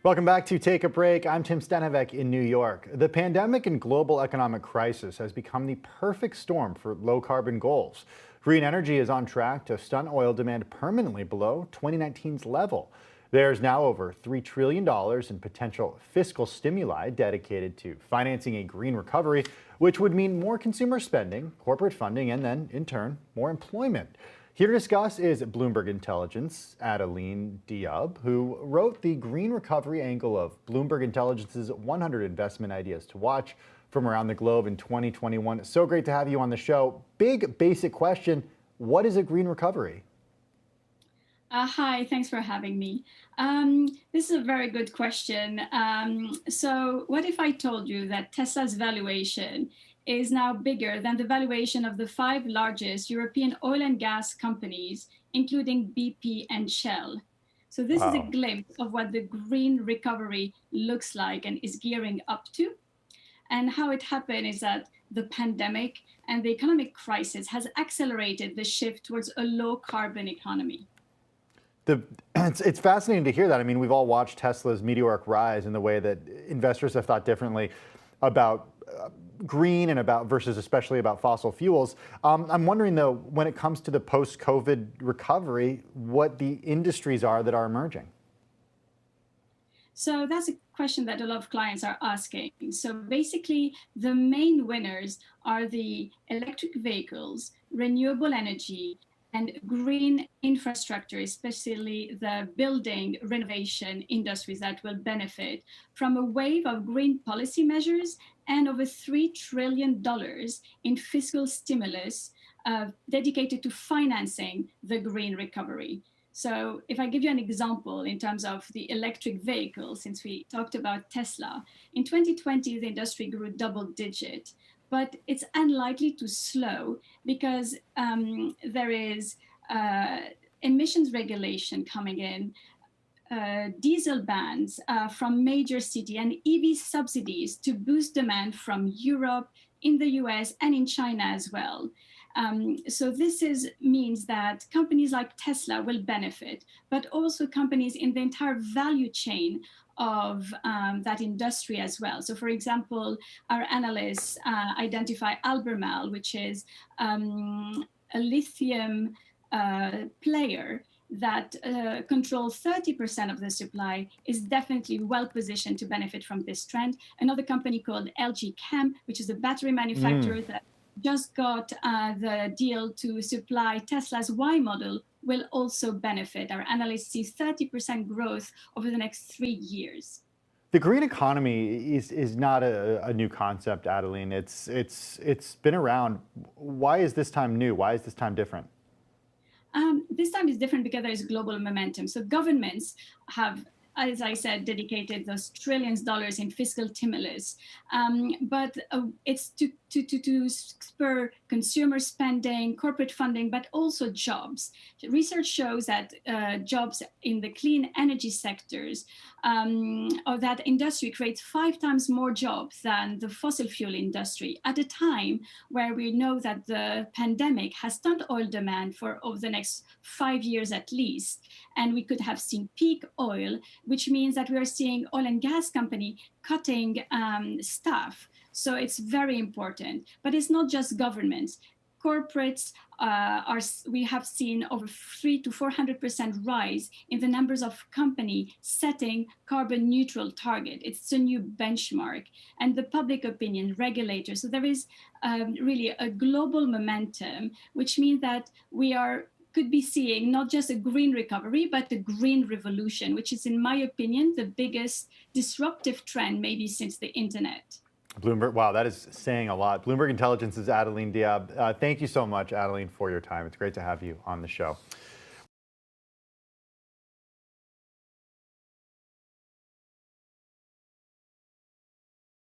Welcome back to Take a Break. I'm Tim Stenevec in New York. The pandemic and global economic crisis has become the perfect storm for low-carbon goals. Green energy is on track to stunt oil demand permanently below 2019's level. There's now over $3 trillion in potential fiscal stimuli dedicated to financing a green recovery, which would mean more consumer spending, corporate funding, and then, in turn, more employment. Here to discuss is Bloomberg Intelligence Adeline Diab, who wrote the green recovery angle of Bloomberg Intelligence's 100 investment ideas to watch from around the globe in 2021. So great to have you on the show. Big basic question, what is a green recovery? Hi, thanks for having me. This is a very good question. So what if I told you that Tesla's valuation is now bigger than the valuation of the 5 largest European oil and gas companies, including BP and Shell? So this is a glimpse of what the green recovery looks like and is gearing up to. And how it happened is that the pandemic and the economic crisis has accelerated the shift towards a low carbon economy. It's fascinating to hear that. I mean, we've all watched Tesla's meteoric rise in the way that investors have thought differently about green and versus especially about fossil fuels. I'm wondering, though, when it comes to the post-COVID recovery, what the industries are that are emerging. So that's a question that a lot of clients are asking. So basically, the main winners are the electric vehicles, renewable energy, and green infrastructure, especially the building renovation industries that will benefit from a wave of green policy measures and over $3 trillion in fiscal stimulus dedicated to financing the green recovery. So if I give you an example in terms of the electric vehicle, since we talked about Tesla, in 2020, the industry grew double-digit. But it's unlikely to slow because there is emissions regulation coming in, diesel bans from major cities, and EV subsidies to boost demand from Europe, in the US, and in China as well. So this means that companies like Tesla will benefit, but also companies in the entire value chain of that industry as well. So for example, our analysts identify Albemarle, which is a lithium player that controls 30% of the supply, is definitely well positioned to benefit from this trend. Another company called LG Chem, which is a battery manufacturer that just got the deal to supply Tesla's Y model, will also benefit. Our analysts see 30% growth over the next 3 years. The green economy is not a new concept, Adeline. It's been around. Why is this time new? Why is this time different? This time is different because there is global momentum. So governments have, as I said, dedicated those trillions of dollars in fiscal stimulus, but it's to spur consumer spending, corporate funding, but also jobs. Research shows that jobs in the clean energy sectors of that industry creates 5 times more jobs than the fossil fuel industry at a time where we know that the pandemic has stunted oil demand for over the next 5 years at least. And we could have seen peak oil, which means that we are seeing oil and gas company cutting staff. So it's very important. But it's not just governments. Corporates we have seen over 300% to 400% rise in the numbers of companies setting carbon neutral target. It's a new benchmark, and the public opinion, regulators. So there is really a global momentum, which means that we could be seeing not just a green recovery, but a green revolution, which is, in my opinion, the biggest disruptive trend maybe since the internet. Bloomberg, wow, that is saying a lot. Bloomberg Intelligence's Adeline Diab. Thank you so much, Adeline, for your time. It's great to have you on the show.